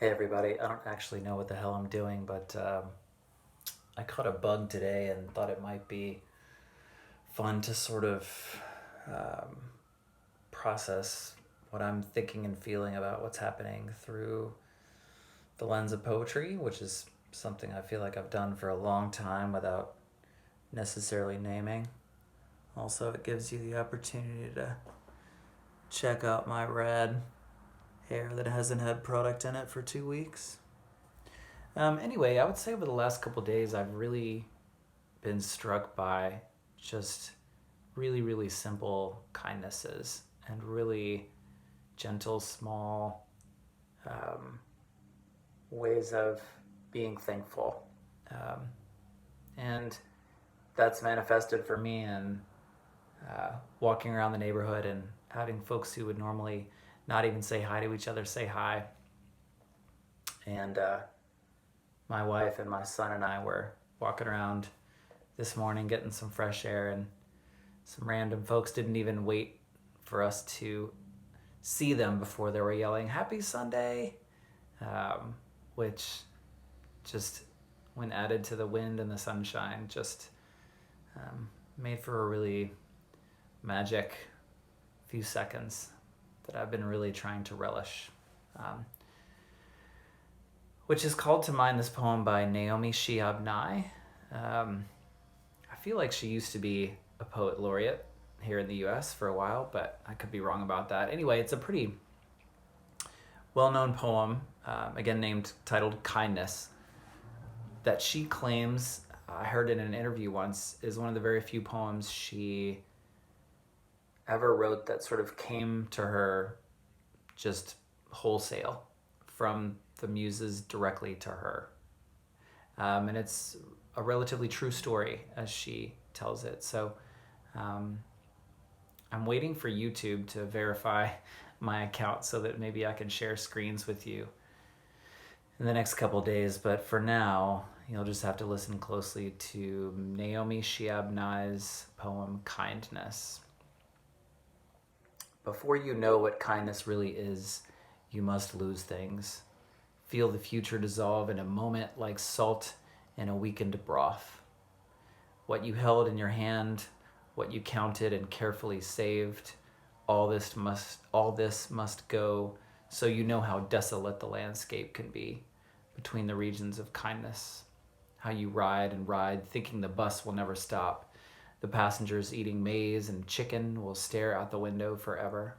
Hey everybody, I don't actually know what the hell I'm doing, but I caught a bug today and thought it might be fun to sort of um, process what I'm thinking and feeling about what's happening through the lens of poetry, which is something I feel like I've done for a long time without necessarily naming. Also, it gives you the opportunity to check out my red hair that hasn't had product in it for 2 weeks. Anyway, I would say over the last couple of days, I've really been struck by just really, really simple kindnesses and really gentle, small um, ways of being thankful. Um, and that's manifested for me in walking around the neighborhood and having folks who would normally not even say hi to each other say hi. And my wife and my son and I were walking around this morning getting some fresh air, and some random folks didn't even wait for us to see them before they were yelling "Happy Sunday," which just, when added to the wind and the sunshine, just made for a really magic few seconds that I've been really trying to relish. Which has called to mind this poem by Naomi Shihab Nye. I feel like she used to be a poet laureate here in the US for a while, but I could be wrong about that. Anyway, it's a pretty well-known poem, again titled Kindness, that she claims, I heard in an interview once, is one of the very few poems she ever wrote that sort of came to her just wholesale from the muses directly to her. And it's a relatively true story as she tells it. So I'm waiting for YouTube to verify my account so that maybe I can share screens with you in the next couple days. But for now, you'll just have to listen closely to Naomi Shihab Nye's poem, Kindness. Before you know what kindness really is, you must lose things. Feel the future dissolve in a moment like salt in a weakened broth. What you held in your hand, what you counted and carefully saved, all this must go, so you know how desolate the landscape can be between the regions of kindness. How you ride and ride, thinking the bus will never stop. The passengers eating maize and chicken will stare out the window forever.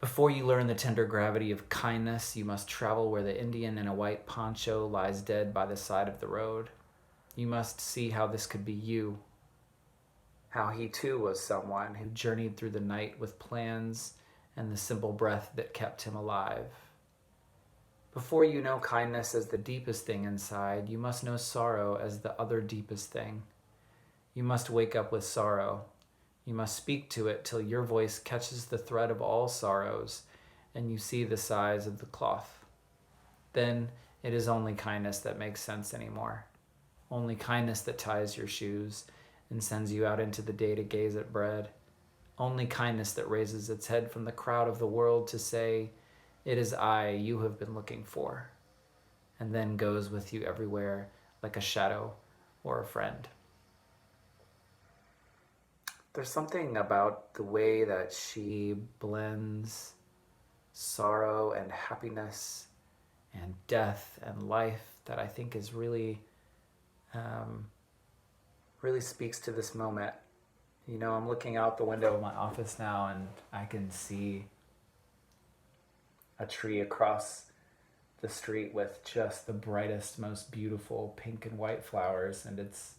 Before you learn the tender gravity of kindness, you must travel where the Indian in a white poncho lies dead by the side of the road. You must see how this could be you. How he too was someone who journeyed through the night with plans and the simple breath that kept him alive. Before you know kindness as the deepest thing inside, you must know sorrow as the other deepest thing. You must wake up with sorrow. You must speak to it till your voice catches the thread of all sorrows and you see the size of the cloth. Then it is only kindness that makes sense anymore. Only kindness that ties your shoes and sends you out into the day to gaze at bread. Only kindness that raises its head from the crowd of the world to say, "It is I you have been looking for," and then goes with you everywhere like a shadow or a friend. There's something about the way that she blends sorrow and happiness and death and life that I think is really, really speaks to this moment. You know, I'm looking out the window of my office now and I can see a tree across the street with just the brightest, most beautiful pink and white flowers, and it's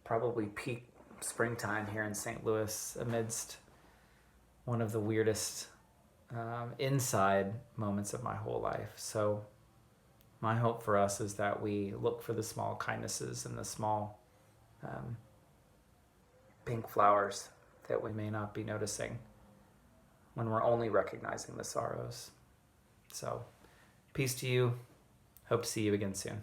probably peak springtime here in St. Louis amidst one of the weirdest inside moments of my whole life. So my hope for us is that we look for the small kindnesses and the small pink flowers that we may not be noticing when we're only recognizing the sorrows. So peace to you. Hope to see you again soon.